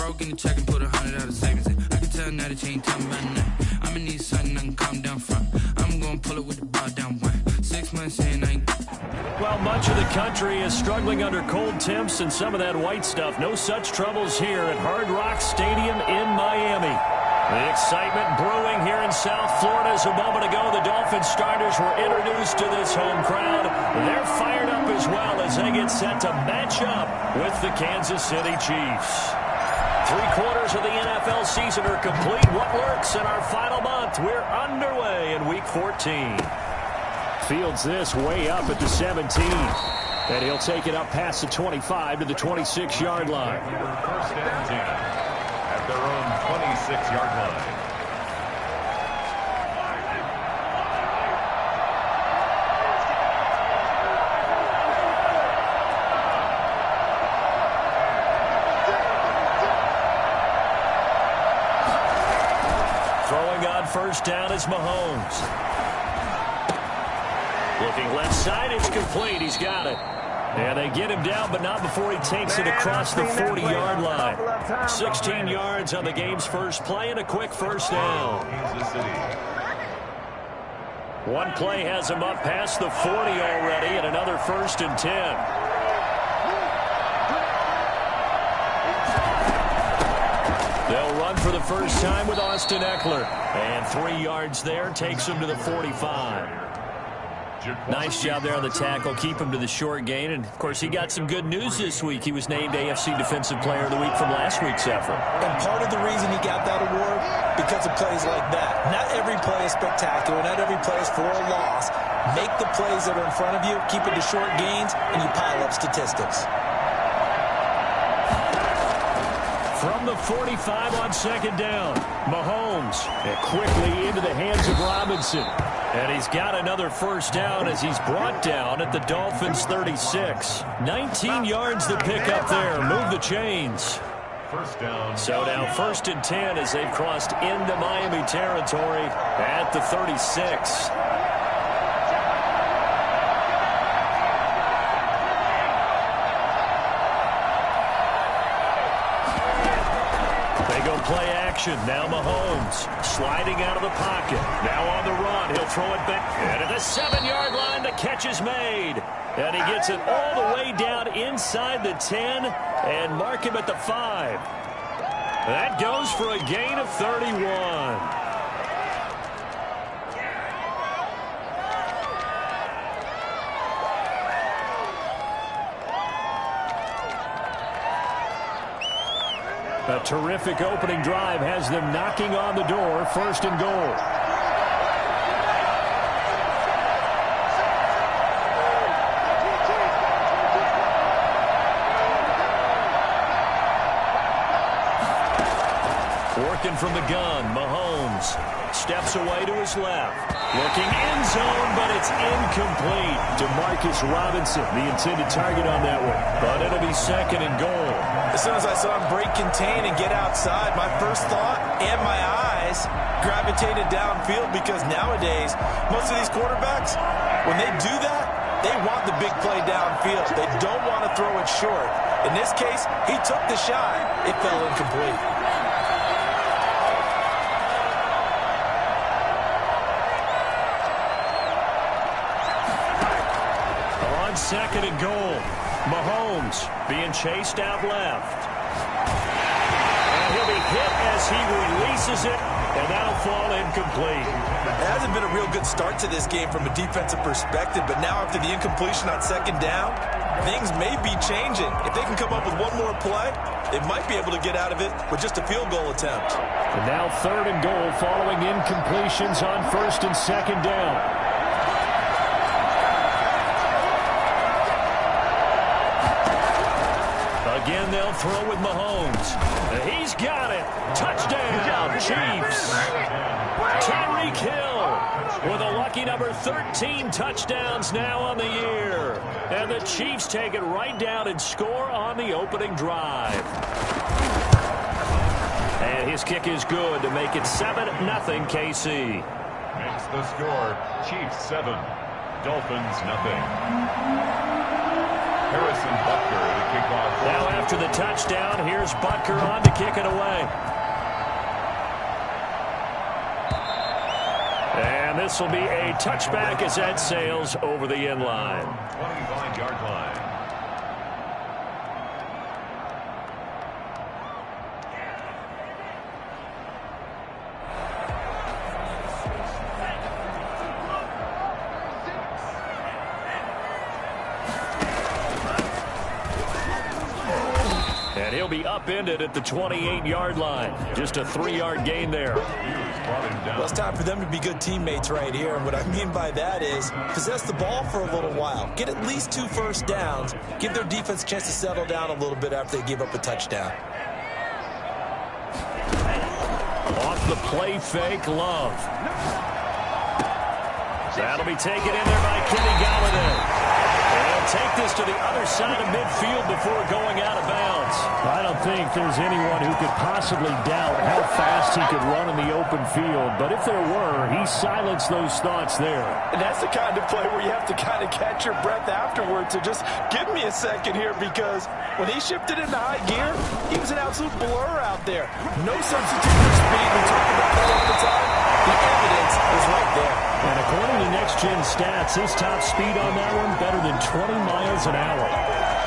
broke in the check and put 100 out of savings in. I can tell now that you ain't talking about nothing. I'ma need something I can calm down from. I'm gonna pull it with the bar down one. 6 months in, I ain't... Well, much of the country is struggling under cold temps and some of that white stuff. No such troubles here at Hard Rock Stadium in Miami. The excitement brewing here in South Florida as a moment ago. The Dolphins starters were introduced to this home crowd. They're fired up as well as they get set to match up with the Kansas City Chiefs. 3/4 of the NFL season are complete. What lurks in our final month? We're underway in Week 14. Fields this way up at the 17. And he'll take it up past the 25 to the 26-yard line. First and 10 at their own 26-yard line. Throwing on first down is Mahomes. Looking left side, it's complete. He's got it. And they get him down, but not before he takes it across the 40-yard line. 16 yards on the game's first play and a quick first down. One play has him up past the 40 already and another 1st and 10. They'll run for the first time with Austin Eckler. And 3 yards there takes him to the 45. Nice job there on the tackle. Keep him to the short gain. And, of course, he got some good news this week. He was named AFC Defensive Player of the Week from last week's effort. And part of the reason he got that award, because of plays like that. Not every play is spectacular. Not every play is for a loss. Make the plays that are in front of you, keep it to short gains, and you pile up statistics. From the 45 on second down, Mahomes quickly into the hands of Robinson. And he's got another first down as he's brought down at the Dolphins' 36. 19 yards to pick up there. Move the chains. First down. So now 1st and 10 as they've crossed into Miami territory at the 36. Play action. Now Mahomes sliding out of the pocket. Now on the run. He'll throw it back. And at the 7-yard line, the catch is made. And he gets it all the way down inside the 10 and mark him at the 5. That goes for a gain of 31. A terrific opening drive has them knocking on the door. 1st and goal. Working from the gun, Mahomes steps away to his left. Looking end zone, but it's incomplete. DeMarcus Robinson, the intended target on that one. But it'll be 2nd and goal. As soon as I saw him break contain and get outside, my first thought and my eyes gravitated downfield because nowadays, most of these quarterbacks, when they do that, they want the big play downfield. They don't want to throw it short. In this case, he took the shot. It fell incomplete. On 2nd and goal, Mahomes being chased out left. And he'll be hit as he releases it, and that'll fall incomplete. It hasn't been a real good start to this game from a defensive perspective, but now after the incompletion on 2nd down, things may be changing. If they can come up with one more play, they might be able to get out of it with just a field goal attempt. And now 3rd and goal following incompletions on 1st and 2nd down. Again, they'll throw with Mahomes. He's got it. Touchdown, Chiefs. Tyreek Hill with a lucky number 13 touchdowns now on the year. And the Chiefs take it right down and score on the opening drive. And his kick is good to make it 7-0 KC. Makes the score Chiefs 7, Dolphins 0. Harrison Butker to kick off. Now after the touchdown, here's Butker on to kick it away. And this will be a touchback as that sails over the end line. 25-yard line. And he'll be upended at the 28-yard line. Just a 3-yard gain there. Well, it's time for them to be good teammates right here. And what I mean by that is possess the ball for a little while. Get at least 2 first downs. Give their defense a chance to settle down a little bit after they give up a touchdown. Off the play fake, Love. That'll be taken in there by Kenny Galladay. They'll take this to the other side of midfield before going out of bounds. I don't think there's anyone who could possibly doubt how fast he could run in the open field. But if there were, he silenced those thoughts there. And that's the kind of play where you have to kind of catch your breath afterwards. So just give me a second here, because when he shifted into high gear, he was an absolute blur out there. No substitute for speed. We talked about that all the time. The evidence is right there. And according to Next Gen Stats, his top speed on that one better than 20 miles an hour.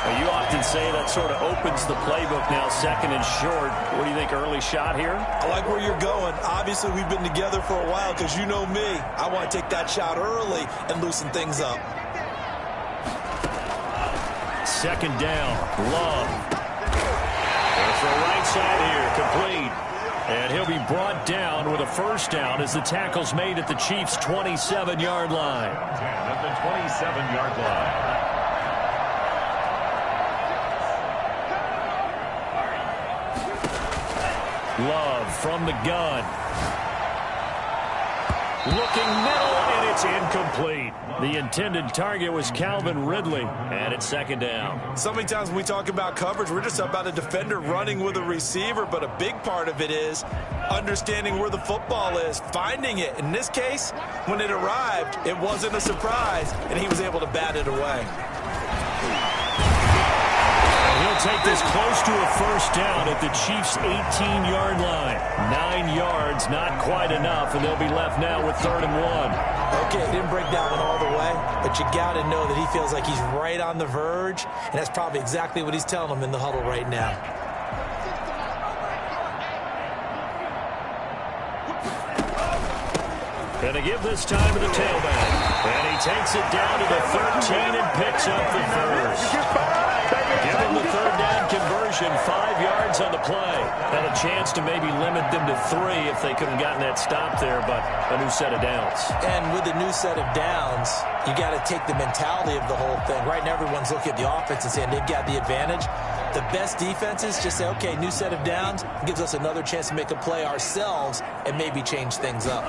Well, you often say that sort of opens the playbook now, second and short. What do you think, early shot here? I like where you're going. Obviously, we've been together for a while, because you know me. I want to take that shot early and loosen things up. Second down, Love. There's the right side here, complete. And he'll be brought down with a first down as the tackle's made at the Chiefs' 27-yard line. 10 at the 27-yard line. Love from the gun. Looking middle, and it's incomplete. The intended target was Calvin Ridley, and it's second down. So many times when we talk about coverage, we're just about a defender running with a receiver, but a big part of it is understanding where the football is, finding it. In this case, when it arrived, it wasn't a surprise, and he was able to bat it away. He'll take this close to a first down at the Chiefs' 18-yard line. 9 yards, not quite enough, and they'll be left now with 3rd and 1. Okay, didn't break that one all the way, but you got to know that he feels like he's right on the verge, and that's probably exactly what he's telling them in the huddle right now. And to give this time to the tailback. And he takes it down to the 13 and picks up the first. Give him the 3rd down conversion, 5 yards on the play. And a chance to maybe limit them to 3 if they could have gotten that stop there, but a new set of downs. And with a new set of downs, you got to take the mentality of the whole thing. Right now, everyone's looking at the offense and saying they've got the advantage. The best defenses just say, okay, new set of downs, gives us another chance to make a play ourselves and maybe change things up.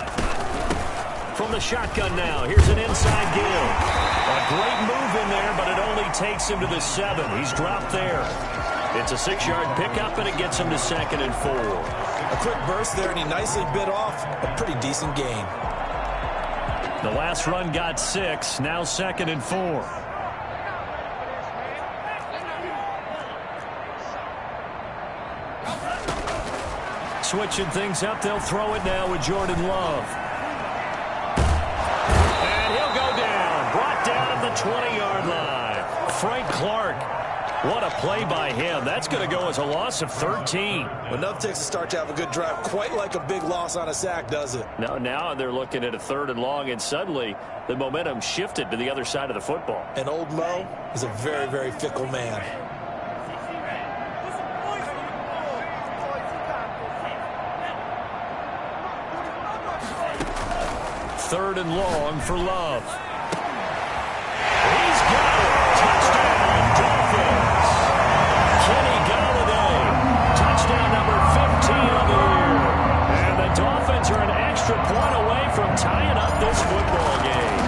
From the shotgun now, here's an inside give. A great move in there, but it only takes him to the 7. He's dropped there. It's a 6-yard pickup, and it gets him to 2nd and 4. A quick burst there, and he nicely bit off a pretty decent gain. The last run got 6, now 2nd and 4. Switching things up, they'll throw it now with Jordan Love. And he'll go down, brought down at the 20-yard line. Frank Clark, what a play by him. That's going to go as a loss of 13. Enough takes to start to have a good drive, quite like a big loss on a sack, does it? Now they're looking at a 3rd and long, and suddenly the momentum shifted to the other side of the football. And old Mo is a very, very fickle man. Third and long for Love. He's got it. Touchdown, Dolphins. Kenny Galladay. Touchdown number 15 of the year. And the Dolphins are an extra point away from tying up this football game.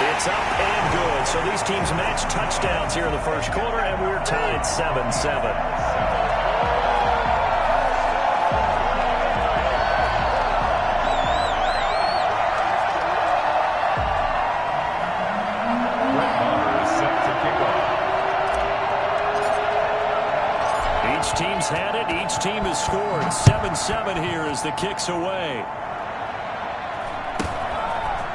It's up and good. So these teams match touchdowns here in the first quarter, and we're tied 7-7. Each team's had it. Each team has scored. 7-7 here as the kick's away.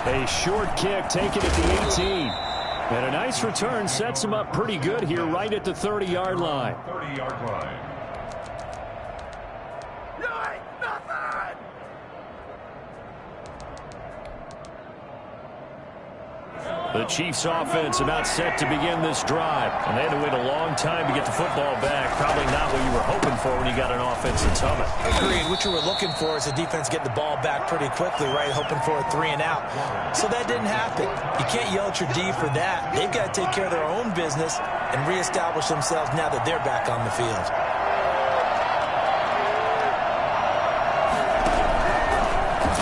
A short kick taken at the 18. And a nice return sets him up pretty good here right at the 30-yard line. 30-yard line. The Chiefs offense about set to begin this drive. And they had to wait a long time to get the football back. Probably not what you were hoping for when you got an offense that's humming. Agreed. What you were looking for is the defense get the ball back pretty quickly, right? Hoping for a 3 and out. So that didn't happen. You can't yell at your D for that. They've got to take care of their own business and reestablish themselves now that they're back on the field.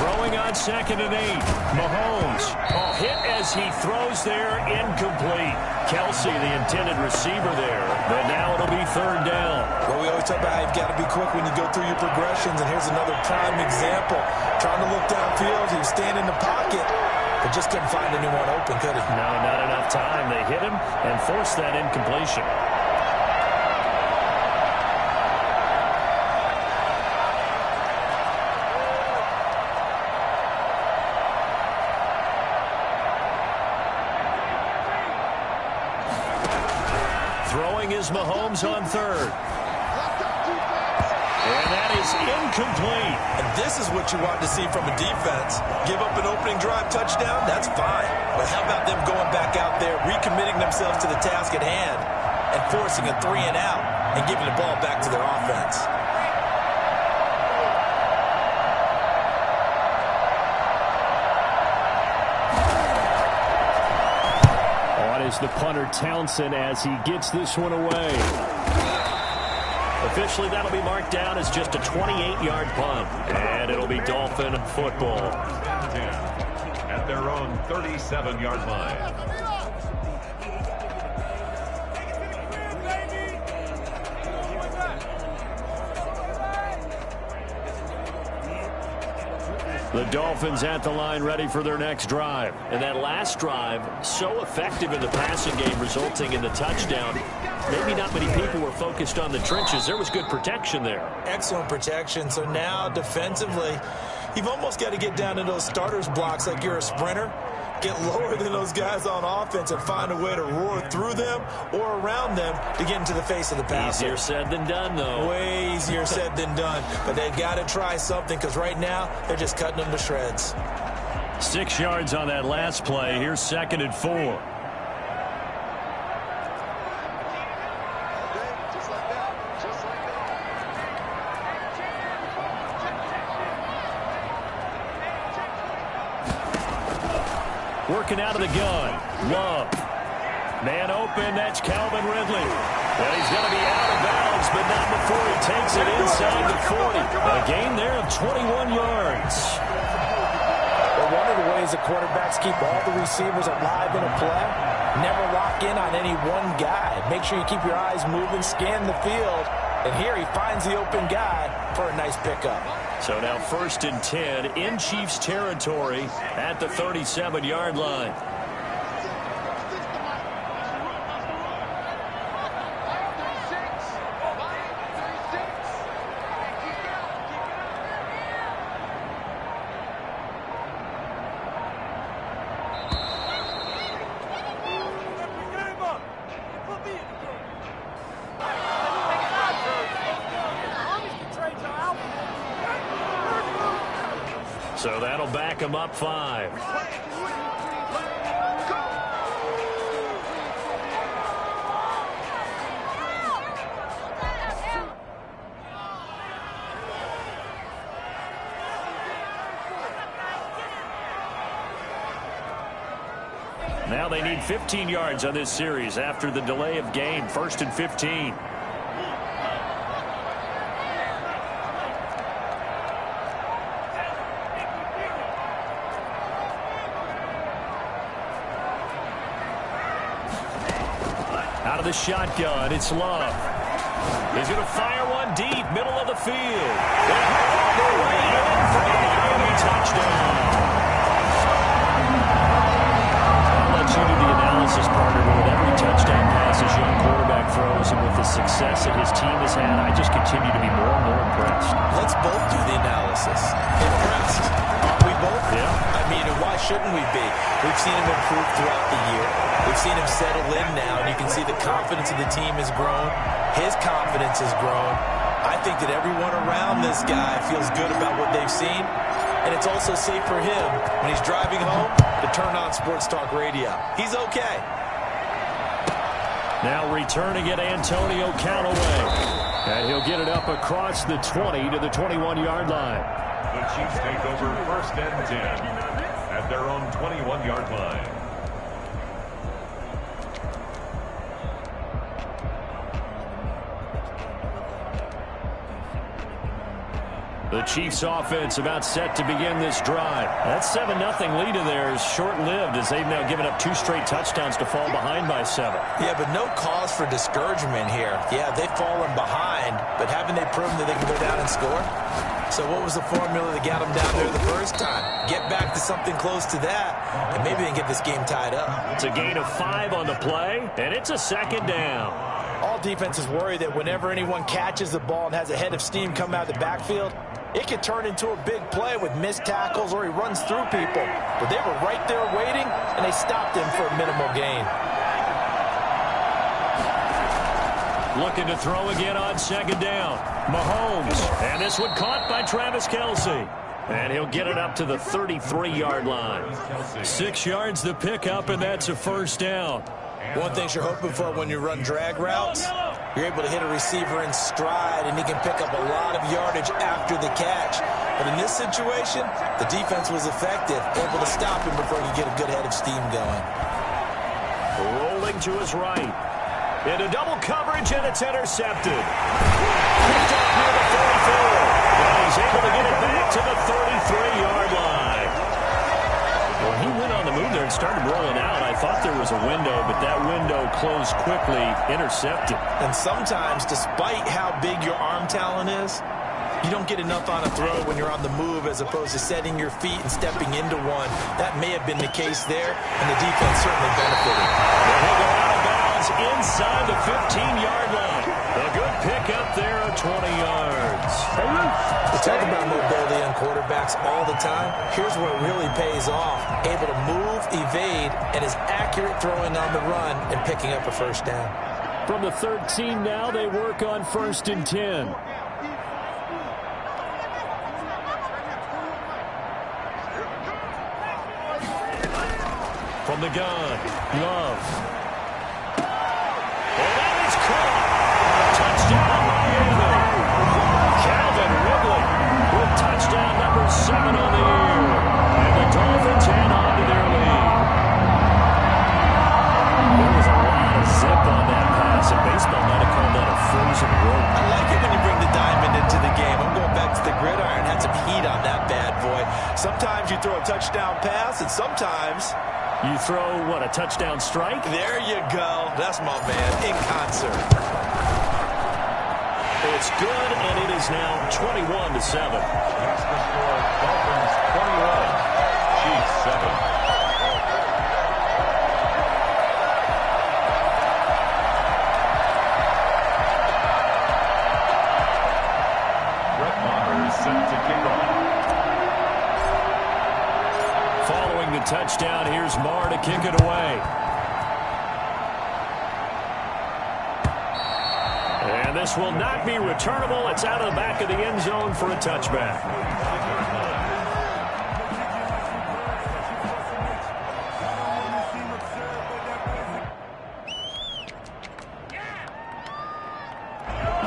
Throwing on 2nd and 8. Mahomes. Hit as he throws there, incomplete. Kelsey, the intended receiver there, but now it'll be 3rd down. Well, we always talk about how you've got to be quick when you go through your progressions, and here's another prime example. Trying to look downfield, he was standing in the pocket, but just couldn't find anyone open, could he? No, not enough time. They hit him and forced that incompletion. Throwing is Mahomes on 3rd. And that is incomplete. And this is what you want to see from a defense. Give up an opening drive touchdown, that's fine. But how about them going back out there, recommitting themselves to the task at hand, and forcing a 3 and out, and giving the ball back to their offense? Is the punter Townsend as he gets this one away. Officially, that'll be marked down as just a 28-yard punt. And it'll be Dolphin football. At their own 37-yard line. The Dolphins at the line ready for their next drive. And that last drive, so effective in the passing game, resulting in the touchdown. Maybe not many people were focused on the trenches. There was good protection there. Excellent protection. So now defensively, you've almost got to get down to those starters blocks like you're a sprinter. Get lower than those guys on offense and find a way to roar through them or around them to get into the face of the passer. Easier said than done, though. Way easier said than done. But they've got to try something because right now they're just cutting them to shreds. 6 yards on that last play. Here's 2nd and 4. Working out of the gun. Love. Man open. That's Calvin Ridley. Well, he's going to be out of bounds, but not before he takes it inside the 40. A gain there of 21 yards. Well, one of the ways the quarterbacks keep all the receivers alive in a play, never lock in on any one guy. Make sure you keep your eyes moving, scan the field, and here he finds the open guy for a nice pickup. So now 1st and 10 in Chiefs territory at the 37-yard line. So that'll back him up 5. Now they need 15 yards on this series after the delay of game. 1st and 15. Out of the shotgun, it's Love. He's going to fire one deep, middle of the field. All the way in for the Miami touchdown. I'll let you do the analysis analysis partner, but with every touchdown pass his young quarterback throws and with the success that his team has had, I just continue to be more and more impressed. Let's both do the analysis. Impressed. Aren't we both? Yeah. I mean, why shouldn't we be? We've seen him improve throughout the year. We've seen him settle in now, and you can see the confidence of the team has grown. His confidence has grown. I think that everyone around this guy feels good about what they've seen, and it's also safe for him when he's driving home to turn on Sports Talk Radio. He's okay. Now returning it, Antonio Callaway. And he'll get it up across the 20 to the 21-yard line. The Chiefs take over 1st and 10 at their own 21-yard line. The Chiefs offense about set to begin this drive. That 7-0 lead of theirs is short-lived as they've now given up 2 straight touchdowns to fall behind by 7. Yeah, but no cause for discouragement here. Yeah, they've fallen behind, but haven't they proven that they can go down and score? So what was the formula that got them down there the first time? Get back to something close to that, and maybe they can get this game tied up. It's a gain of 5 on the play, and it's a 2nd down. All defenses worry that whenever anyone catches the ball and has a head of steam come out of the backfield, it could turn into a big play with missed tackles or he runs through people. But they were right there waiting, and they stopped him for a minimal gain. Looking to throw again on 2nd down. Mahomes. And this one caught by Travis Kelce. And he'll get it up to the 33-yard line. 6 yards to pick up, and that's a 1st down. One thing you're hoping for when you run drag routes, you're able to hit a receiver in stride, and he can pick up a lot of yardage after the catch. But in this situation, the defense was effective, able to stop him before he could get a good head of steam going. Rolling to his right. Into double coverage, and it's intercepted. Picked up near the 44. And he's able to get it back to the 33-yard line. When he went on the move there and started rolling out, I thought there was a window, but that window closed quickly, intercepted. And sometimes, despite how big your arm talent is, you don't get enough on a throw when you're on the move as opposed to setting your feet and stepping into one. That may have been the case there, and the defense certainly benefited. And he'll go out of bounds inside the 15-yard line. A good pick up there of 20 yards. We talk about mobility on quarterbacks all the time. Here's where it really pays off. Able to move, evade, and is accurate throwing on the run and picking up a 1st down. From the 13 now, they work on 1st and 10. From the gun, Love. And that is caught. Touchdown, Miami. Calvin Ridley with touchdown number 7 on the year. And the Dolphins hang on to their lead. There was a lot of zip on that pass, and baseball might have called that a frozen rope. I like it when you bring the diamond into the game. I'm going back to the gridiron. Had some heat on that bad boy. Sometimes you throw a touchdown pass, and sometimes you throw, what, a touchdown strike? There you go. That's my man, in concert. It's good, and it is now 21-7. That's the score. Dolphins 21, Chiefs 7. Brett Maher is set to kick off. Following the touchdown, here's Maher to kick it away. And this will not be returnable. It's out of the back of the end zone for a touchback.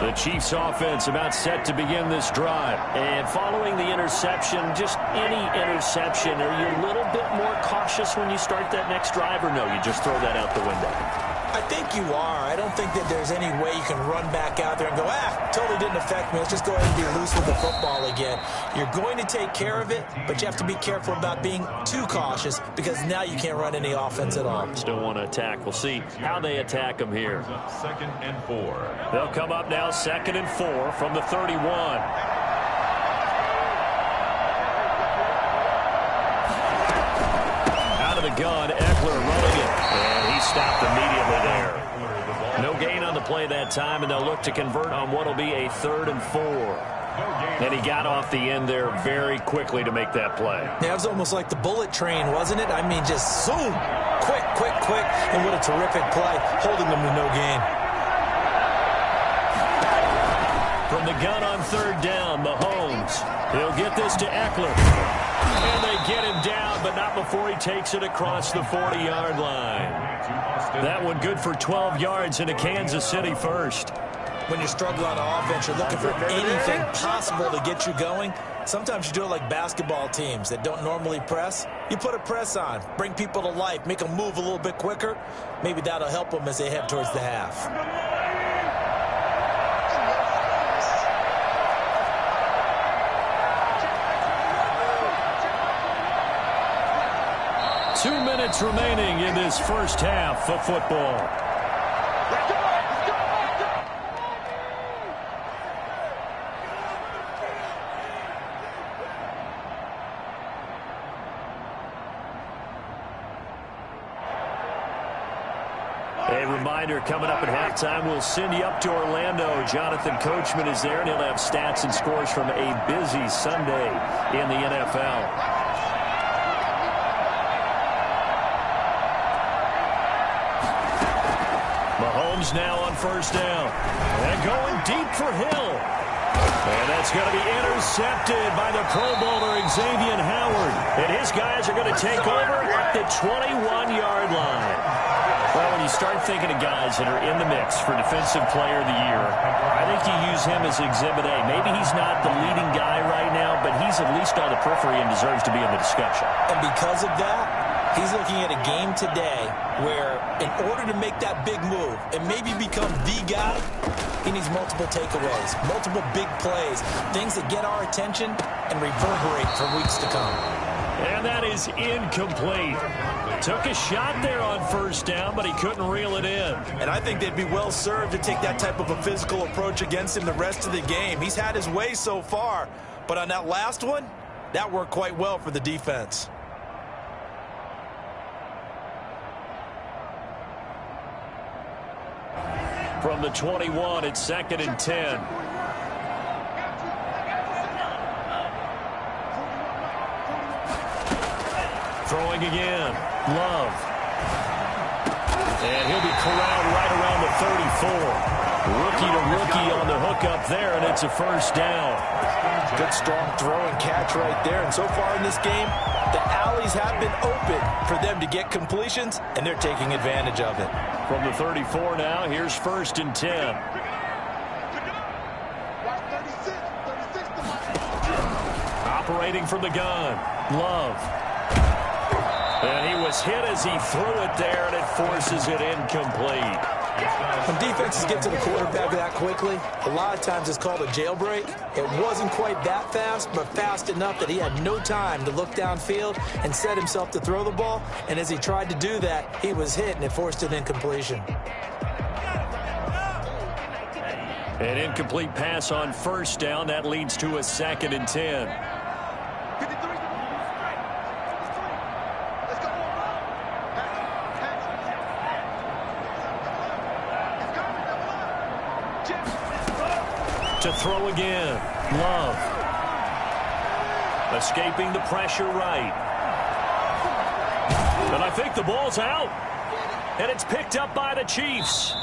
The Chiefs offense about set to begin this drive. And following the interception, just any interception, are you a little bit more cautious when you start that next drive, or no, you just throw that out the window? I think you are. I don't think that there's any way you can run back out there and go, totally didn't affect me. Let's just go ahead and be loose with the football again. You're going to take care of it, but you have to be careful about being too cautious because now you can't run any offense at all. Still want to attack. We'll see how they attack them here. 2nd and 4. They'll come up now 2nd and 4 from the 31. Out of the gun, Eckler running it. And he stopped immediately there. No gain on the play that time, and they'll look to convert on what will be a 3rd and 4. And he got off the end there very quickly to make that play. Yeah, it was almost like the bullet train, wasn't it? I mean, just zoom, quick, quick, quick, and what a terrific play, holding them to no gain. From the gun on 3rd down, Mahomes. He'll get this to Eckler. And they get him down, but not before he takes it across the 40-yard line. That one good for 12 yards into Kansas City first. When you're struggling on offense, you're looking for anything possible to get you going. Sometimes you do it like basketball teams that don't normally press. You put a press on, bring people to life, make them move a little bit quicker. Maybe that'll help them as they head towards the half. 2 minutes remaining in this first half of football. A reminder, coming up at halftime, we'll send you up to Orlando. Jonathan Coachman is there, and he'll have stats and scores from a busy Sunday in the NFL. Mahomes now on 1st down. And going deep for Hill. And that's going to be intercepted by the Pro Bowler Xavier Howard. And his guys are going to take over at the 21-yard line. Well, when you start thinking of guys that are in the mix for Defensive Player of the Year, I think you use him as Exhibit A. Maybe he's not the leading guy right now, but he's at least on the periphery and deserves to be in the discussion. And because of that, he's looking at a game today where in order to make that big move and maybe become the guy, he needs multiple takeaways, multiple big plays, things that get our attention and reverberate for weeks to come. And that is incomplete. Took a shot there on 1st down, but he couldn't reel it in. And I think they'd be well served to take that type of a physical approach against him the rest of the game. He's had his way so far, but on that last one, that worked quite well for the defense. From the 21, it's 2nd and 10. Throwing again. Love. And he'll be corralled right around the 34. Rookie to rookie on the hook up there, and it's a 1st down. Good, strong throw and catch right there. And so far in this game, the alleys have been open for them to get completions, and they're taking advantage of it. From the 34 now, here's 1st and 10. Operating from the gun. Love. And he was hit as he threw it there, and it forces it incomplete. When defenses get to the quarterback that quickly, a lot of times it's called a jailbreak. It wasn't quite that fast, but fast enough that he had no time to look downfield and set himself to throw the ball. And as he tried to do that, he was hit, and it forced an incompletion. An incomplete pass on 1st down. That leads to a 2nd and 10. To throw again. Love. Escaping the pressure right. And I think the ball's out. And it's picked up by the Chiefs.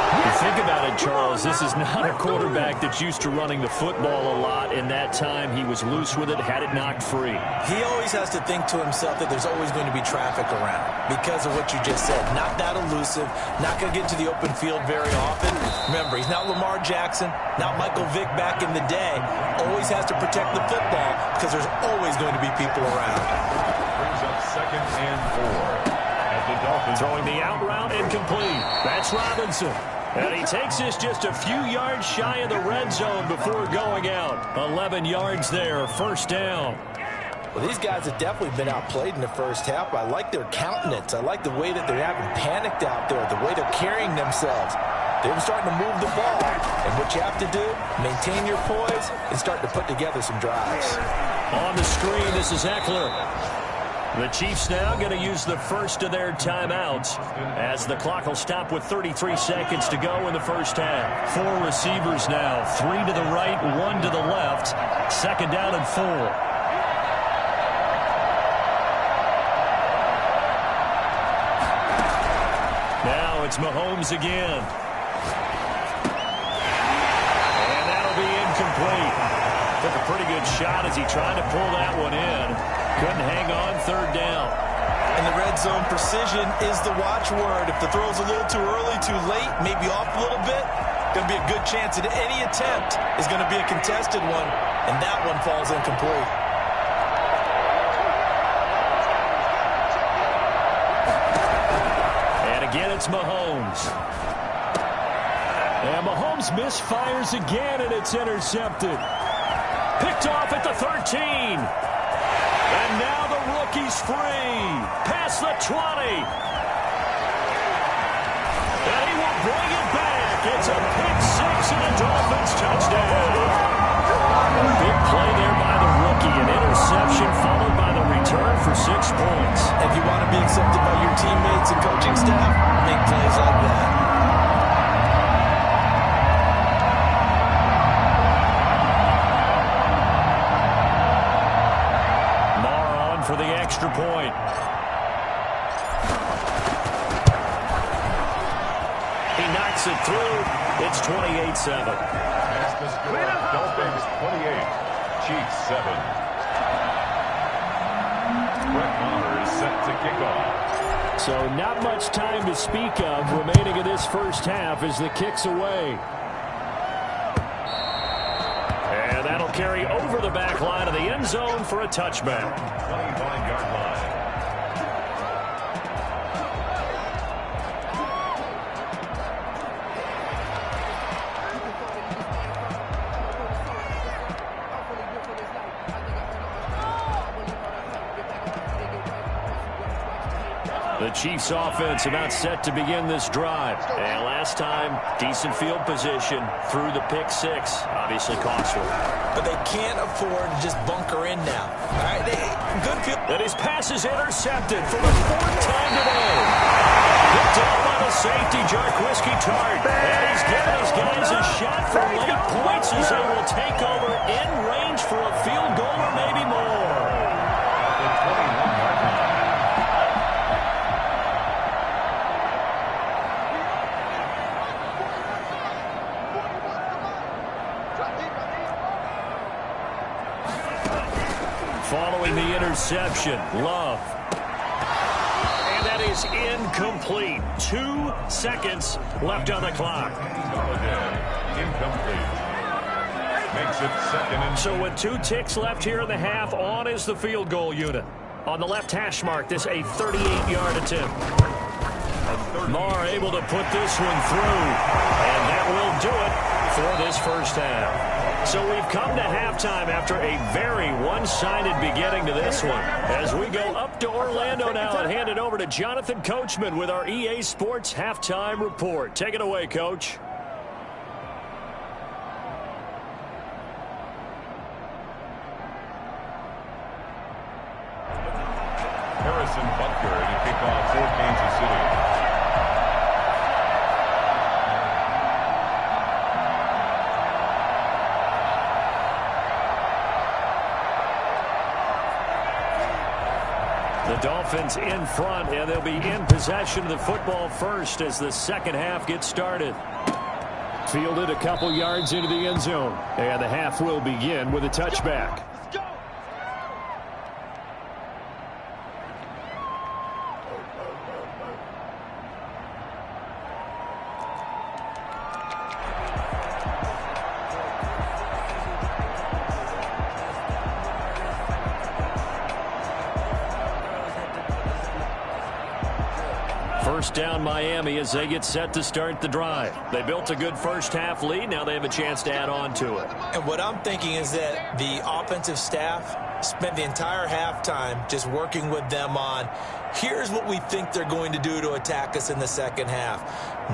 You think about it, Charles, this is not a quarterback that's used to running the football a lot. In that time, he was loose with it, had it knocked free. He always has to think to himself that there's always going to be traffic around because of what you just said. Not that elusive, not going to get to the open field very often. Remember, he's not Lamar Jackson, not Michael Vick back in the day. Always has to protect the football because there's always going to be people around. Brings up 2nd and 4. At the Dolphins. Throwing the out route incomplete. That's Robinson. And he takes this just a few yards shy of the red zone before going out. 11 yards there, 1st down. Well, these guys have definitely been outplayed in the first half. I like their countenance. I like the way that they're having panicked out there, the way they're carrying themselves. They're starting to move the ball. And what you have to do, maintain your poise and start to put together some drives. On the screen, this is Eckler. The Chiefs now going to use the first of their timeouts as the clock will stop with 33 seconds to go in the first half. 4 receivers now, 3 to the right, 1 to the left. 2nd down and 4. Now it's Mahomes again. And that'll be incomplete. Took a pretty good shot as he tried to pull that one in. Couldn't hang on, 3rd down. In the red zone, precision is the watchword. If the throw's a little too early, too late, maybe off a little bit, going to be a good chance that any attempt is going to be a contested one, and that one falls incomplete. And again, it's Mahomes. And Mahomes misfires again, and it's intercepted. Picked off at the 13. And now the rookie's free. Past the 20. And he will bring it back. It's a pick-6 and a Dolphins touchdown. Big play there by the rookie. An interception followed by the return for 6 points. If you want to be accepted by your teammates and coaching staff, make plays like that. For the extra point. He knocks it through. It's 28-7. That's the score. Dolphins 28, Chiefs 7. Brett Maher is set to kick off. So not much time to speak of remaining in this first half as the kick's away. And that'll carry over the back line of the end zone for a touchback. 25-yard line. The Chiefs offense about set to begin this drive. And last time, decent field position through the pick-6. Obviously costly. But they can't afford to just bunker in now. All right, good field. And his pass is intercepted for the 4th time today. Picked off by the safety, Jarquiski Tart. And he's giving his guys a shot for late points as they will take over in range for a field goal or maybe more. The 21-yard line. Following the interception, Love. And that is incomplete. 2 seconds left on the clock. Incomplete. Makes it 2nd and 2. So with 2 ticks left here in the half, on is the field goal unit. On the left hash mark, this a 38-yard attempt. Maher able to put this one through. And that will do it for this first half. So we've come to halftime after a very one-sided beginning to this one. As we go up to Orlando now and hand it over to Jonathan Coachman with our EA Sports Halftime Report. Take it away, Coach. Harrison Butker to kick off for Kansas City. The Dolphins in front, and they'll be in possession of the football first as the second half gets started. Fielded a couple yards into the end zone. And the half will begin with a touchback. First down Miami as they get set to start the drive. They built a good first half lead. Now they have a chance to add on to it. And what I'm thinking is that the offensive staff spent the entire halftime just working with them on, here's what we think they're going to do to attack us in the second half.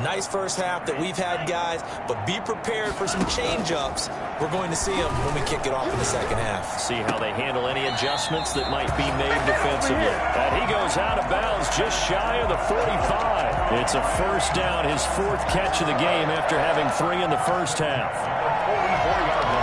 Nice first half that we've had, guys, but be prepared for some change-ups. We're going to see them when we kick it off in the second half. See how they handle any adjustments that might be made defensively. And he goes out of bounds just shy of the 45. It's a first down, his fourth catch of the game after having 3 in the first half. 44-yard line.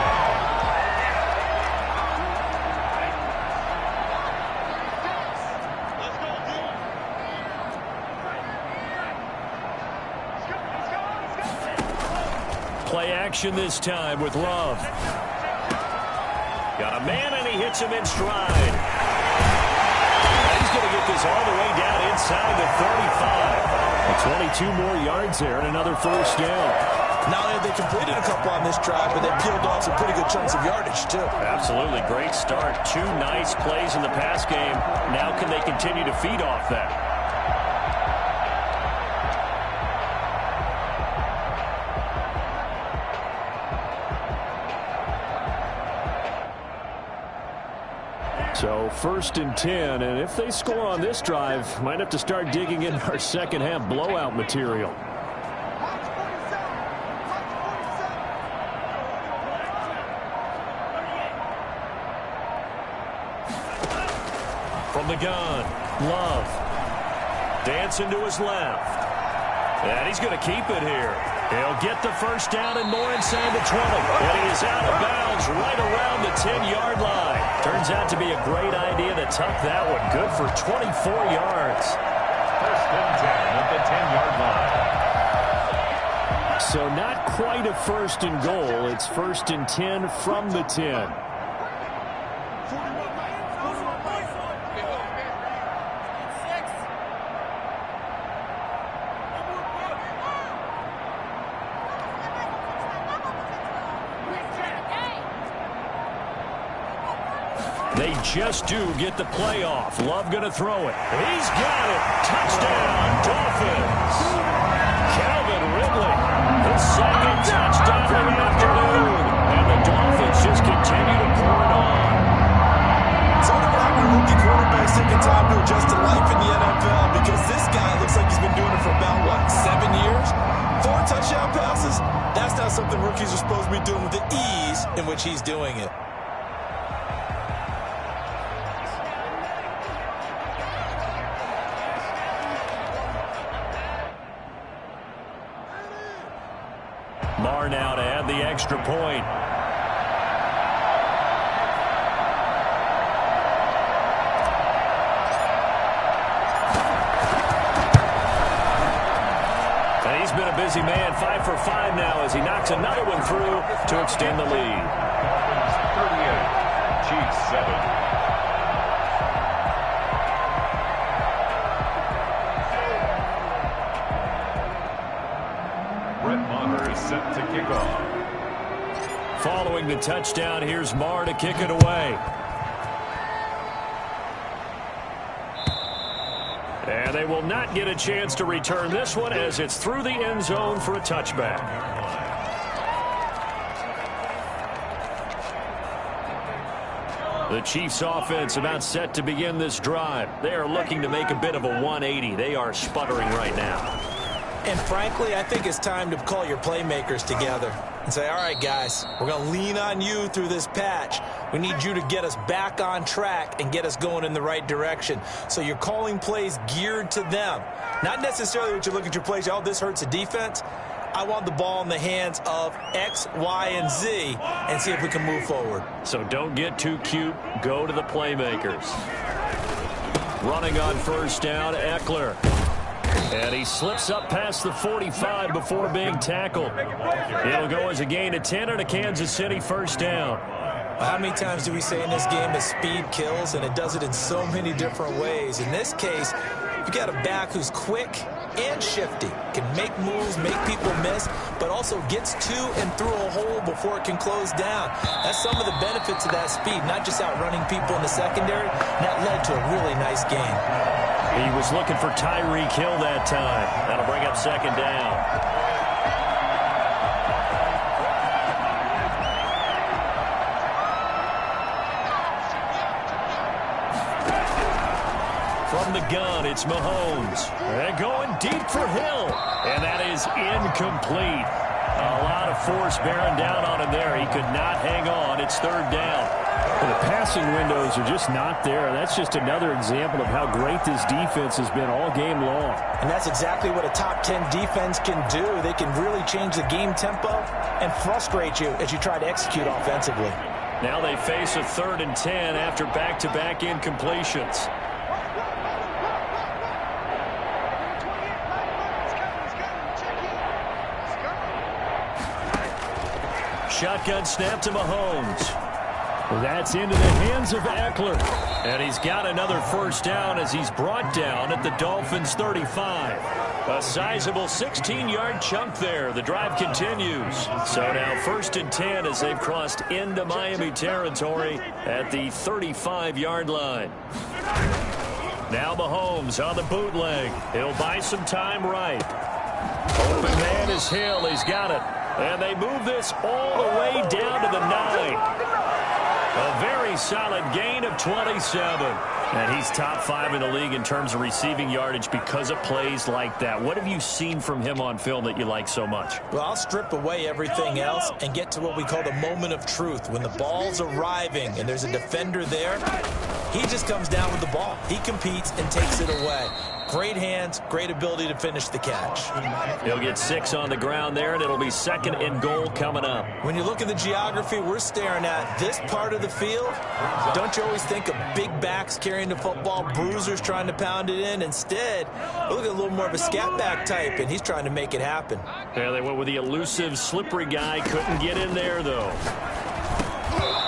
Play action this time with Love. Got a man, and he hits him in stride. And he's going to get this all the way down inside the 35. 22 more yards there and another first down. Not only have they completed a couple on this drive, but they peeled off some pretty good chunks of yardage, too. Absolutely. Great start. 2 nice plays in the pass game. Now can they continue to feed off that? So 1st and 10, and if they score on this drive, might have to start digging in our second half blowout material. From the gun, Love. Dancing to his left. And he's going to keep it here. He'll get the first down and more inside the 20. And he is out of bounds right around the 10-yard line. Turns out to be a great idea to tuck that one. Good for 24 yards. 1st and 10 at the 10-yard line. So not quite a 1st and goal. It's 1st and 10 from the 10. They just do get the play off. Love going to throw it. He's got it. Touchdown, Dolphins. Calvin Ridley, his second touchdown of the afternoon. And the Dolphins just continue to pour it on. It's hard to have rookie quarterbacks taking time to adjust to life in the NFL because this guy looks like he's been doing it for about, 7 years? 4 touchdown passes? That's not something rookies are supposed to be doing with the ease in which he's doing it. Marr now to add the extra point. And he's been a busy man, 5 for 5 now as he knocks another one through to extend the lead. 38, Chiefs 7. Set to kick off. Following the touchdown, here's Marr to kick it away. And they will not get a chance to return this one as it's through the end zone for a touchback. The Chiefs offense about set to begin this drive. They are looking to make a bit of a 180. They are sputtering right now. And frankly, I think it's time to call your playmakers together and say, all right, guys, we're going to lean on you through this patch. We need you to get us back on track and get us going in the right direction. So you're calling plays geared to them. Not necessarily what you look at your plays, oh, this hurts the defense. I want the ball in the hands of X, Y, and Z and see if we can move forward. So don't get too cute. Go to the playmakers. Running on first down, Eckler. And he slips up past the 45 before being tackled. It'll go as a gain of 10 and a Kansas City first down. How many times do we say in this game that speed kills, and it does it in so many different ways? In this case, you got a back who's quick and shifty, can make moves, make people miss, but also gets to and through a hole before it can close down. That's some of the benefits of that speed, not just outrunning people in the secondary. That led to a really nice game. He was looking for Tyreek Hill that time. That'll bring up second down. From the gun, it's Mahomes. And going deep for Hill. And that is incomplete. A lot of force bearing down on him there. He could not hang on. It's third down. Well, the passing windows are just not there. That's just another example of how great this defense has been all game long. And that's exactly what a top 10 defense can do. They can really change the game tempo and frustrate you as you try to execute offensively. Now they face a 3rd and 10 after back-to-back incompletions. Shotgun snap to Mahomes. Well, that's into the hands of Eckler. And he's got another first down as he's brought down at the Dolphins' 35. A sizable 16-yard chunk there. The drive continues. So now 1st and 10 as they've crossed into Miami territory at the 35-yard line. Now Mahomes on the bootleg. He'll buy some time right. Open man is Hill. He's got it. And they move this all the way down to the 9. A very solid gain of 27. And he's top 5 in the league in terms of receiving yardage because of plays like that. What have you seen from him on film that you like so much? Well, I'll strip away everything else and get to what we call the moment of truth. When the ball's arriving and there's a defender there, he just comes down with the ball. He competes and takes it away. Great hands, great ability to finish the catch. He'll get 6 on the ground there, and it'll be 2nd and goal coming up. When you look at the geography we're staring at, this part of the field, don't you always think of big backs carrying the football, bruisers trying to pound it in? Instead, look at a little more of a scat back type, and he's trying to make it happen. Yeah, they went with the elusive, slippery guy. Couldn't get in there, though.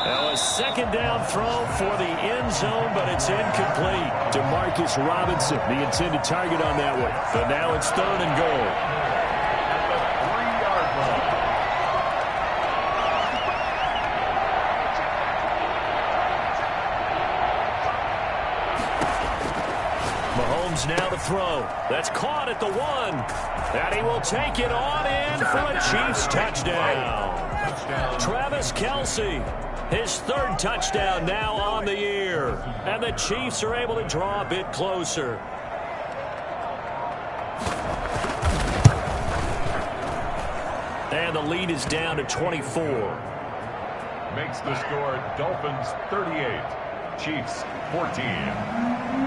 Now a 2nd down throw for the end zone, but it's incomplete. Demarcus Robinson, the intended target on that one. But now it's 3rd and goal. Mahomes now to throw. That's caught at the 1. And he will take it on in for a Chiefs touchdown. Travis Kelce. His 3rd touchdown now on the year. And the Chiefs are able to draw a bit closer. And the lead is down to 24. Makes the score Dolphins 38, Chiefs 14.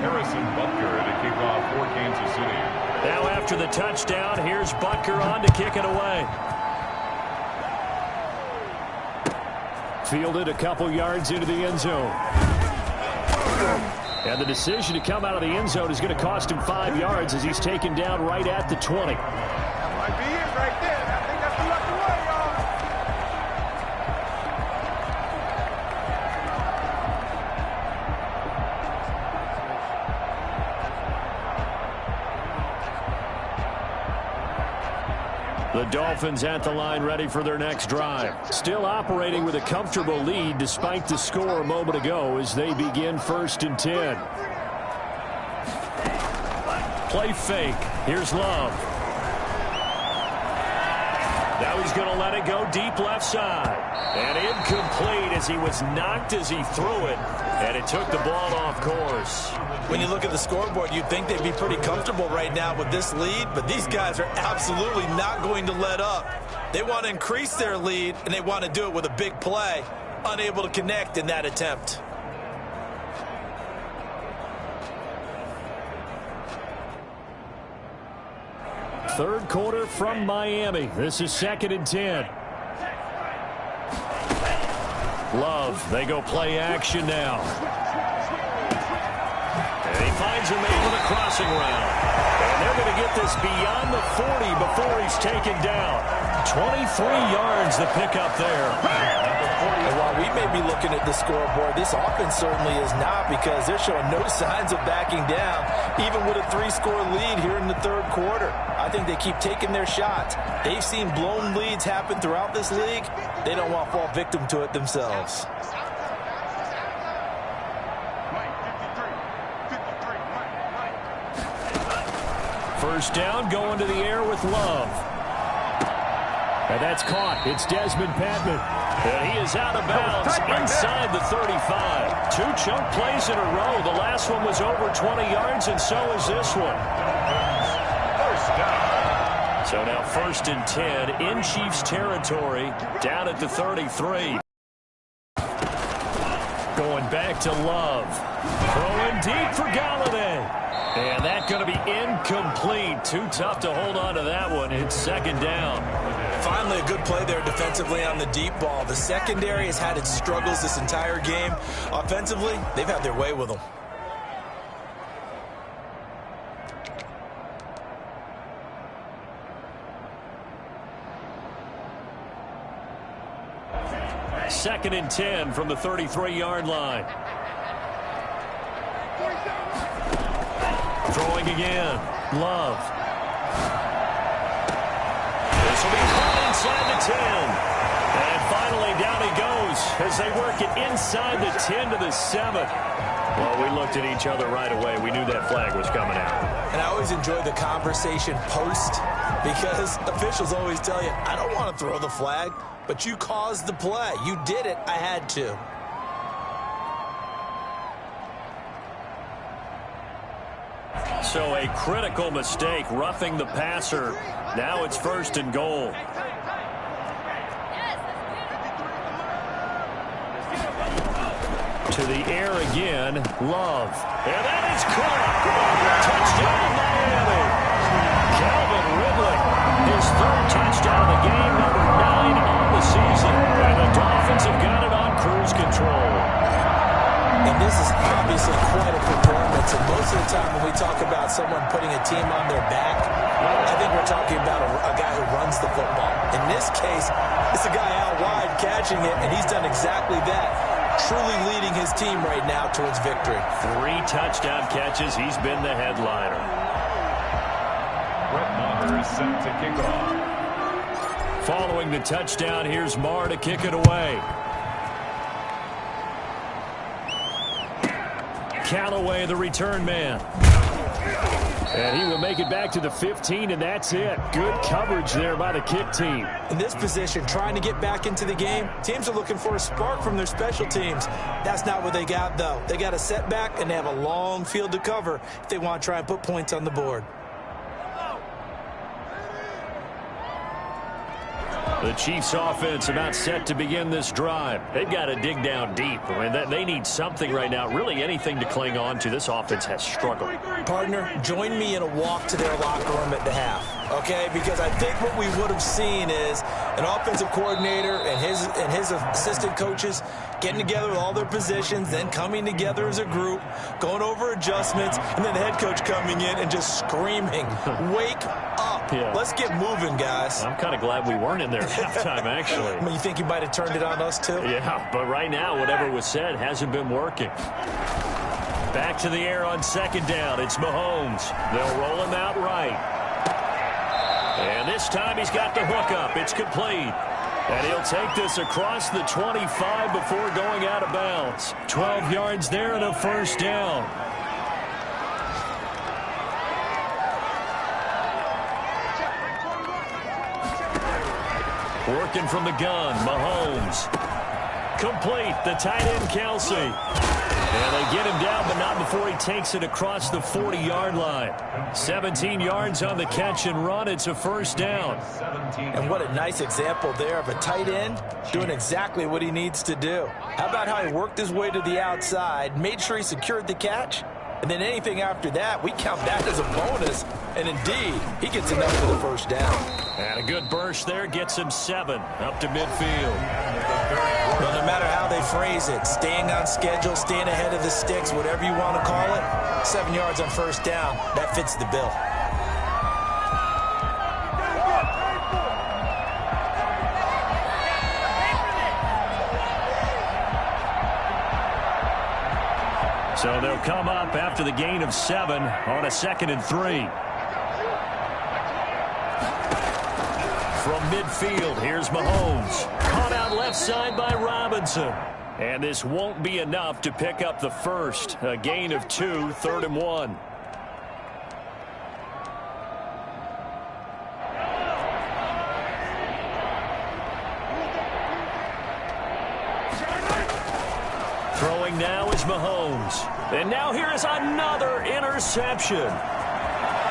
Harrison Butker to kick off for Kansas City. Now after the touchdown, here's Butker on to kick it away. Fielded a couple yards into the end zone. And the decision to come out of the end zone is going to cost him 5 yards as he's taken down right at the 20. That might be it right there. I think that's the lucky way, y'all. The Dolphins at the line ready for their next drive. Still operating with a comfortable lead despite the score a moment ago as they begin 1st and 10. Play fake. Here's Love. Now he's going to let it go deep left side. And incomplete as he was knocked as he threw it. And it took the ball off course. When you look at the scoreboard, you'd think they'd be pretty comfortable right now with this lead, but these guys are absolutely not going to let up. They want to increase their lead, and they want to do it with a big play. Unable to connect in that attempt. Third quarter from Miami. This is 2nd and 10. Love, they go play action now. And he finds a man with a crossing route. And they're going to get this beyond the 40 before he's taken down. 23 yards the pickup there. And while we may be looking at the scoreboard, this offense certainly is not, because they're showing no signs of backing down, even with a 3-score lead here in the 3rd quarter. I think they keep taking their shots. They've seen blown leads happen throughout this league. They don't want to fall victim to it themselves. First down, going to the air with Love. And that's caught. It's Desmond Patman. And he is out of bounds inside the 35. 2 chunk plays in a row. The last one was over 20 yards, and so is this one. First down. So now 1st and 10 in Chiefs territory, down at the 33. Going back to Love. Throwing deep for Galladay. And that's going to be incomplete. Too tough to hold on to that one. It's 2nd down. Finally, a good play there defensively on the deep ball. The secondary has had its struggles this entire game. Offensively, they've had their way with them. Second and 10 from the 33-yard line. Throwing again. Love. This will be caught inside the 10. And finally down he goes as they work it inside the 10 to the 7. Well, we looked at each other right away. We knew that flag was coming out. And I always enjoy the conversation post because officials always tell you, I don't want to throw the flag, but you caused the play. You did it. I had to. So a critical mistake, roughing the passer. Now it's 1st and goal. To the air again, Love. And that is caught. Touchdown, Miami. Calvin Ridley, his 3rd touchdown of the game, number 9 on the season. And the Dolphins have got it on cruise control. And this is obviously quite a performance. And most of the time when we talk about someone putting a team on their back, I think we're talking about a guy who runs the football. In this case, it's a guy out wide catching it, and he's done exactly that. Truly leading his team right now towards victory. 3 touchdown catches. He's been the headliner. Brett Maher is set to kick off. Following the touchdown, here's Maher to kick it away. Callaway, the return man. And he will make it back to the 15, and that's it. Good coverage there by the kick team. In this position, trying to get back into the game, teams are looking for a spark from their special teams. That's not what they got, though. They got a setback, and they have a long field to cover if they want to try and put points on the board. The Chiefs offense about set to begin this drive. They've got to dig down deep. I mean, they need something right now, really anything to cling on to. This offense has struggled. Partner, join me in a walk to their locker room at the half, okay? Because I think what we would have seen is an offensive coordinator and his assistant coaches getting together with all their positions, then coming together as a group, going over adjustments, and then the head coach coming in and just screaming, wake up. Yeah. Let's get moving, guys. I'm kind of glad we weren't in there at halftime, actually. I mean, you think you might have turned it on us, too? Yeah, but right now, whatever was said hasn't been working. Back to the air on 2nd down. It's Mahomes. They'll roll him out right. And this time he's got the hook up. It's complete. And he'll take this across the 25 before going out of bounds. 12 yards there and a 1st down. Working from the gun, Mahomes. Complete, the tight end, Kelce. And they get him down, but not before he takes it across the 40-yard line. 17 yards on the catch and run. It's a 1st down. And what a nice example there of a tight end doing exactly what he needs to do. How about how he worked his way to the outside, made sure he secured the catch, and then anything after that, we count that as a bonus. And indeed, he gets enough for the 1st down. And a good burst there gets him 7 up to midfield. Well, no matter how they phrase it, staying on schedule, staying ahead of the sticks, whatever you want to call it, 7 yards on 1st down, that fits the bill. So they'll come up after the gain of 7 on a 2nd and 3. From midfield, here's Mahomes. Caught out left side by Robinson. And this won't be enough to pick up the 1st. A gain of 2, 3rd and 1. Throwing now is Mahomes. And now here is another interception.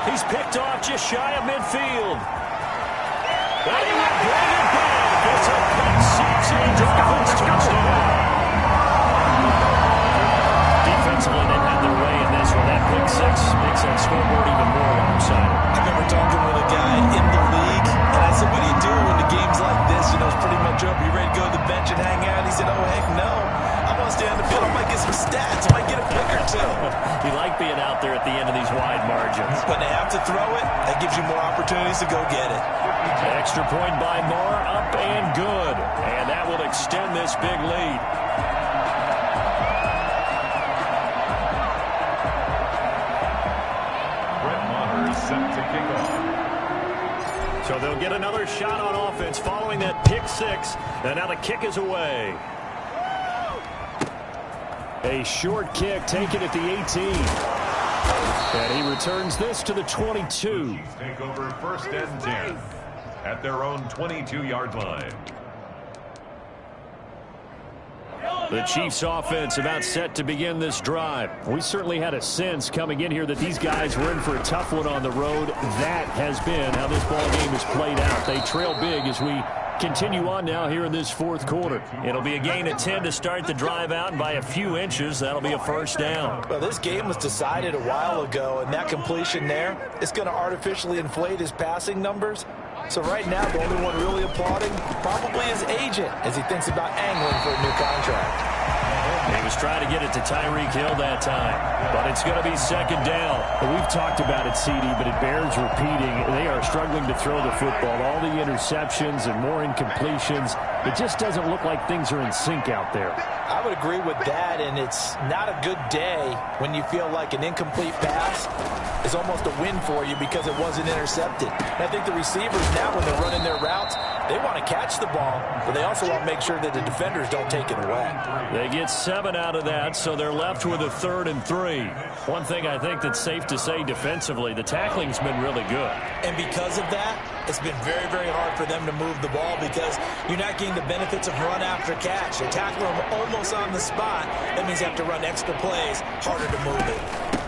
He's picked off just shy of midfield. And he will bring it back. It's a pick six and Dolphins touchdown. Defensively, they've had their way in this one. That pick six makes that scoreboard even more lopsided. I remember talking with a guy in the league, and I said, what do you do when the game's like this? You know, it's pretty much over. You ready to go to the bench and hang out? He said, oh, heck no. I want to stay on the field. I might get some stats. I might get a pick or two. You like being out there at the end of these wide margins. When they have to throw it, that gives you more opportunities to go get it. Extra point by Moore, up and good. And that will extend this big lead. Brett Maher is set to kick off. So they'll get another shot on offense following that pick six. And now the kick is away. A short kick taken at the 18. And he returns this to the 22. Chiefs take over 1st and 10 at their own 22-yard line. The Chiefs offense about set to begin this drive. We certainly had a sense coming in here that these guys were in for a tough one on the road. That has been how this ball game has played out. They trail big as we continue on now here in this fourth quarter. It'll be a gain of 10 to start the drive out, and by a few inches, that'll be a first down. Well, this game was decided a while ago, and that completion there is going to artificially inflate his passing numbers. So right now, the only one really applauding probably his agent as he thinks about angling for a new contract. He was trying to get it to Tyreek Hill that time, but it's going to be second down. We've talked about it, CD, but it bears repeating. They are struggling to throw the football. All the interceptions and more incompletions. It just doesn't look like things are in sync out there. I would agree with that, and it's not a good day when you feel like an incomplete pass is almost a win for you because it wasn't intercepted. And I think the receivers now, when they're running their routes, they want to catch the ball, but they also want to make sure that the defenders don't take it away. They get 7 out of that, so they're left with a 3rd and 3. One thing I think that's safe to say defensively, the tackling's been really good. And because of that, it's been very, very hard for them to move the ball because you're not getting the benefits of run after catch. They tackle them almost on the spot. That means you have to run extra plays, harder to move it.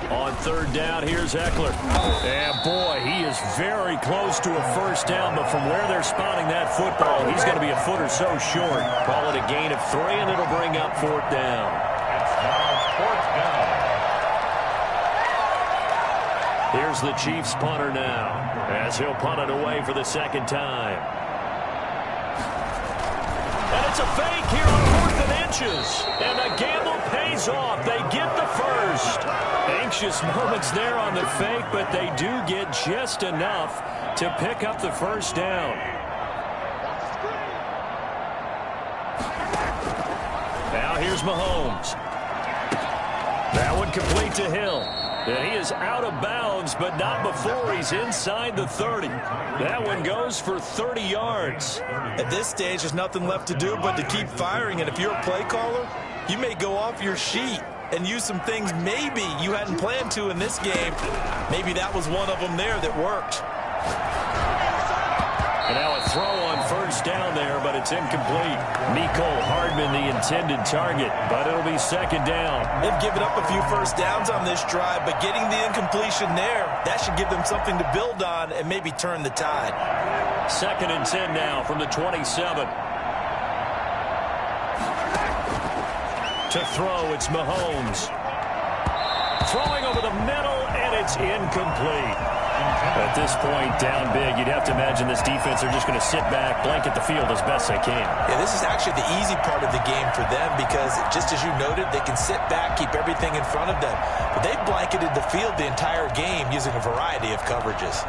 On 3rd down, here's Eckler. And boy, he is very close to a first down, but from where they're spotting that football, he's going to be a foot or so short. Call it a gain of 3, and it'll bring up 4th down. It's now 4th down. Here's the Chiefs punter now, as he'll punt it away for the 2nd time. And it's a fake here on 4th and inches. And the gamble pays off. They get the first. Anxious moments there on the fake, but they do get just enough to pick up the first down. Now here's Mahomes. That one complete to Hill. And he is out of bounds, but not before he's inside the 30. That one goes for 30 yards. At this stage, there's nothing left to do but to keep firing. And if you're a play caller, you may go off your sheet and use some things maybe you hadn't planned to in this game. Maybe that was one of them there that worked. And now a throw on first down there, but it's incomplete. Mecole Hardman, the intended target, but it'll be 2nd down. They've given up a few first downs on this drive, but getting the incompletion there, that should give them something to build on and maybe turn the tide. 2nd and 10 now from the 27. To throw, it's Mahomes. Throwing over the middle, and it's incomplete. At this point, down big, you'd have to imagine this defense are just going to sit back, blanket the field as best they can. Yeah, this is actually the easy part of the game for them because, just as you noted, they can sit back, keep everything in front of them. But they've blanketed the field the entire game using a variety of coverages.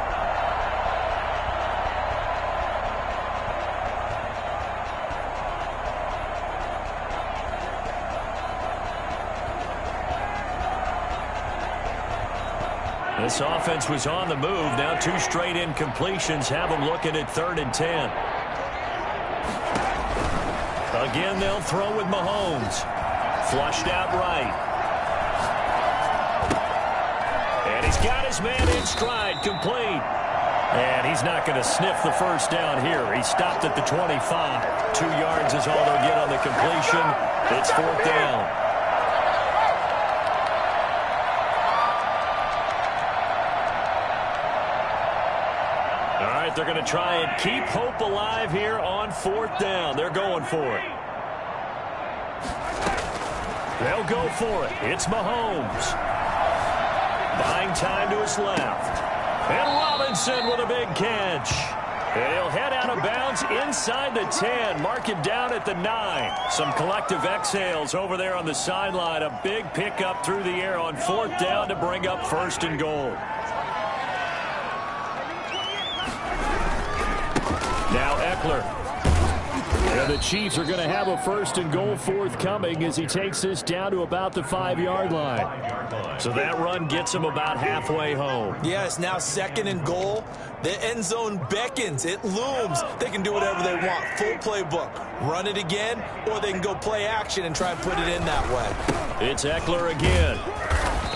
This offense was on the move. Now 2 straight incompletions have them looking at 3rd and 10. Again, they'll throw with Mahomes. Flushed out right. And he's got his man in stride, complete. And he's not going to sniff the first down here. He stopped at the 25. 2 yards is all they'll get on the completion. It's 4th down. they're going to try and keep hope alive here on 4th down. They're going for it. They'll go for it. It's Mahomes. Buying time to his left. And Robinson with a big catch. And he'll head out of bounds inside the 10. Mark him down at the 9. Some collective exhales over there on the sideline. A big pickup through the air on 4th down to bring up 1st and goal. Now Eckler. And the Chiefs are going to have a 1st and goal forthcoming as he takes this down to about the 5-yard line. So that run gets him about halfway home. Yeah, it's now 2nd and goal. The end zone beckons. It looms. They can do whatever they want. Full playbook. Run it again, or they can go play action and try and put it in that way. It's Eckler again.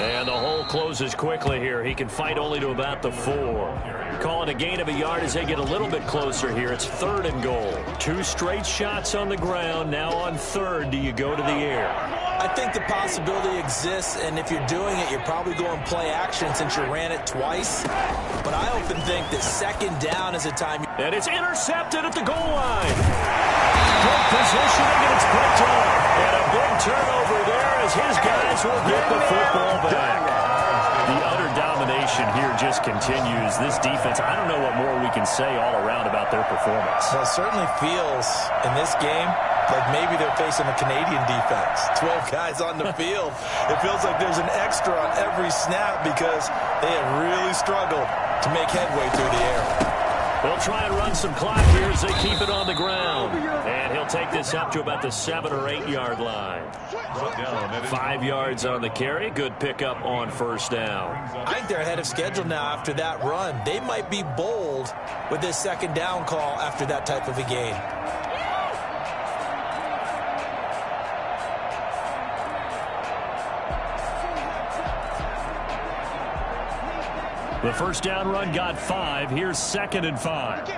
And the hole closes quickly here. He can fight only to about the 4. Call it a gain of a yard as they get a little bit closer here. It's 3rd and goal. 2 straight shots on the ground. Now on 3rd, do you go to the air? I think the possibility exists, and if you're doing it, you're probably going play action since you ran it twice. But I often think that 2nd down is a time. And it's intercepted at the goal line. Good positioning, and it's picked up. And a big turnover there as his guys will get the football back. The utter domination here just continues. This defense, I don't know what more we can say all around about their performance. Well, it certainly feels in this game like maybe they're facing a Canadian defense. 12 guys on the field. It feels like there's an extra on every snap because they have really struggled to make headway through the air. They'll try and run some clock here as they keep it on the ground. And he'll take this up to about the 7 or 8 yard line. 5 yards on the carry. Good pickup on 1st down. I think they're ahead of schedule now after that run. They might be bold with this 2nd down call after that type of a game. The 1st down run got 5. Here's 2nd and 5.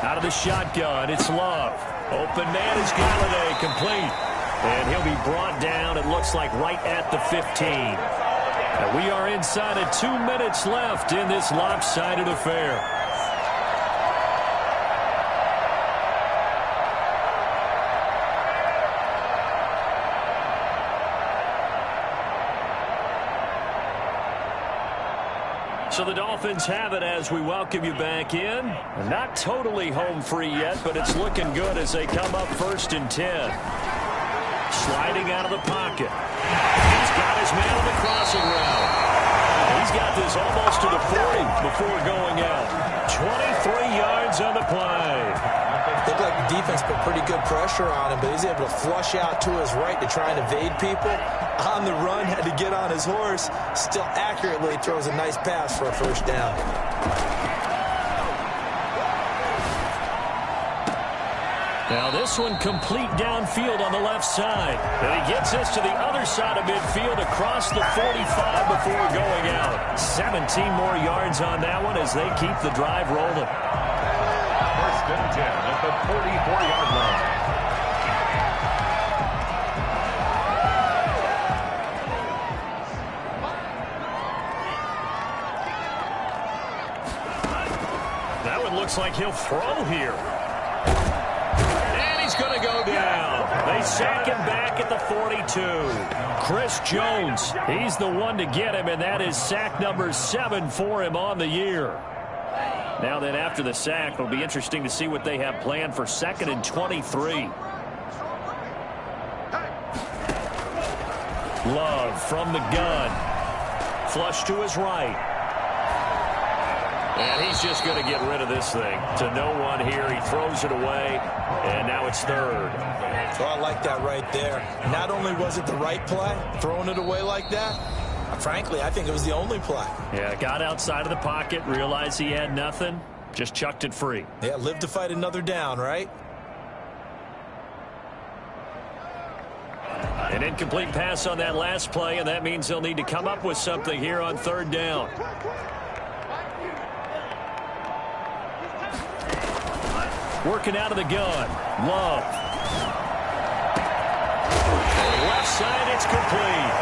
Out of the shotgun, it's Love. Open man is Galladay, complete. And he'll be brought down, it looks like, right at the 15. And we are inside of 2 minutes left in this lopsided affair. So the Dolphins have it as we welcome you back in. Not totally home free yet, but it's looking good as they come up 1st and 10. Sliding out of the pocket. He's got his man on the crossing route. He's got this almost to the 40 before going out. 23 yards on the play. Looked like the defense put pretty good pressure on him, but he's able to flush out to his right to try and evade people. On the run, had to get on his horse. Still accurately throws a nice pass for a 1st down. Now this one complete downfield on the left side. And he gets this to the other side of midfield across the 45 before going out. 17 more yards on that one as they keep the drive rolling. 1st and 10 at the 44-yard line. That one looks like he'll throw here. And he's going to go down. They sack him back at the 42. Chris Jones, he's the one to get him, and that is sack number 7 for him on the year. Now then, after the sack, it'll be interesting to see what they have planned for 2nd and 23. Love from the gun. Flush to his right. And he's just going to get rid of this thing. To no one here. He throws it away, and now it's 3rd. So I like that right there. Not only was it the right play, throwing it away like that, frankly, I think it was the only play. Yeah, got outside of the pocket, realized he had nothing, just chucked it free. Yeah, live to fight another down, right? An incomplete pass on that last play, and that means they'll need to come up with something here on 3rd down. Working out of the gun. Love. Left side, it's complete.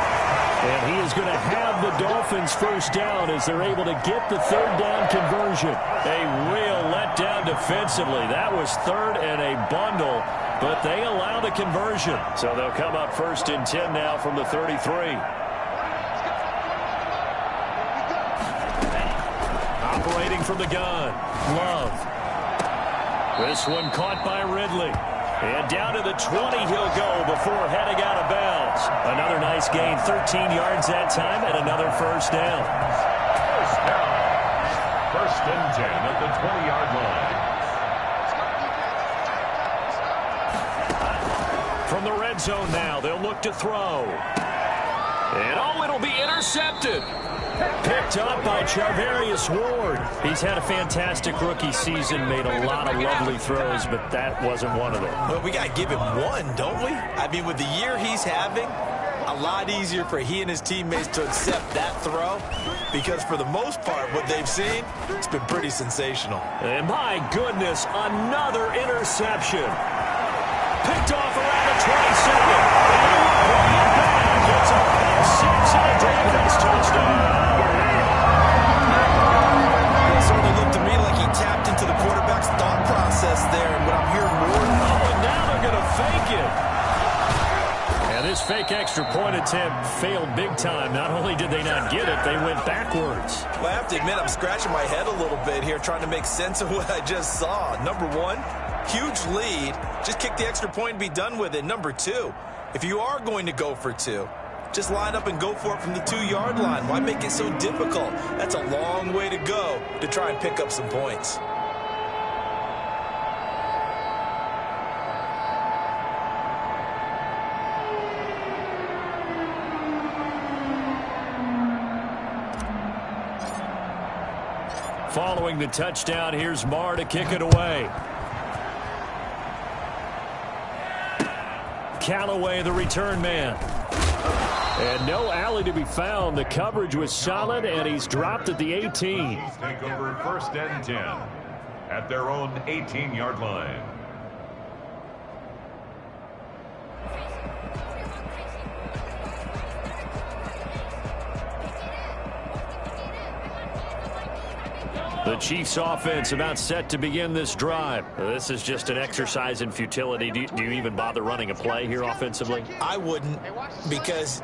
And he is going to have the Dolphins first down as they're able to get the third down conversion. A real letdown defensively. That was third and a bundle, but they allow the conversion. So they'll come up first and 10 now from the 33. Operating from the gun, Love. This one caught by Ridley. And down to the 20 he'll go before heading out of bounds. Another nice gain, 13 yards that time, and another first down. First and 10 at the 20-yard line. From the red zone now, they'll look to throw. And it'll be intercepted. Picked up by Charvarius Ward. He's had a fantastic rookie season, made a lot of lovely throws, but that wasn't one of them. Well, we got to give him one, don't we? I mean, with the year he's having, a lot easier for he and his teammates to accept that throw because for the most part, what they've seen, it's been pretty sensational. And my goodness, another interception. Picked off around the 22nd. It's a pick six and a Dolphins touchdown. It certainly looked to me like he tapped into the quarterback's thought process there, and what I'm hearing more. Oh, and now they're going to fake it. And this fake extra point attempt failed big time. Not only did they not get it, they went backwards. Well, I have to admit, I'm scratching my head a little bit here trying to make sense of what I just saw. Number one, huge lead. Just kick the extra point and be done with it. Number two, if you are going to go for two, just line up and go for it from the 2-yard line. Why make it so difficult? That's a long way to go to try and pick up some points. Following the touchdown, here's Marr to kick it away. Callaway, the return man. And no alley to be found. The coverage was solid, and he's dropped at the 18. Take over first and 10 at their own 18-yard line. The Chiefs offense about set to begin this drive. This is just an exercise in futility. Do you even bother running a play here offensively? I wouldn't, because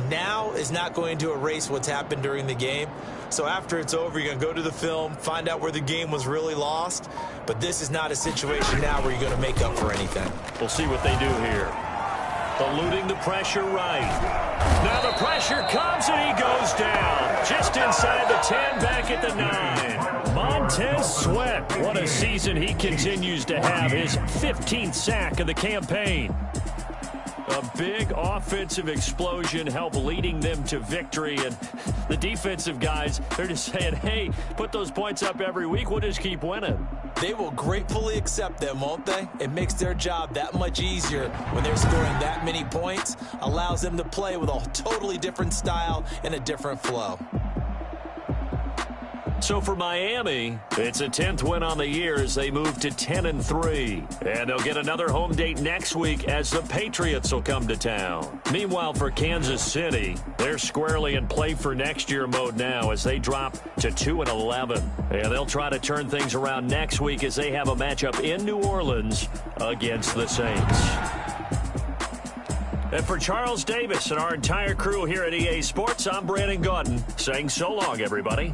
now is not going to erase what's happened during the game. So after it's over, you're going to go to the film, find out where the game was really lost. But this is not a situation now where you're going to make up for anything. We'll see what they do here. Eluding the pressure right. Now the pressure comes and he goes down. Just inside the 10, back at the 9. Montez Sweat. What a season he continues to have. His 15th sack of the campaign. A big offensive explosion helped leading them to victory. And the defensive guys, they're just saying, hey, put those points up every week. We'll just keep winning. They will gratefully accept them, won't they? It makes their job that much easier when they're scoring that many points. Allows them to play with a totally different style and a different flow. So for Miami, it's a 10th win on the year as they move to 10-3. And they'll get another home date next week as the Patriots will come to town. Meanwhile, for Kansas City, they're squarely in play for next year mode now as they drop to 2-11. And they'll try to turn things around next week as they have a matchup in New Orleans against the Saints. And for Charles Davis and our entire crew here at EA Sports, I'm Brandon Gaudin saying so long, everybody.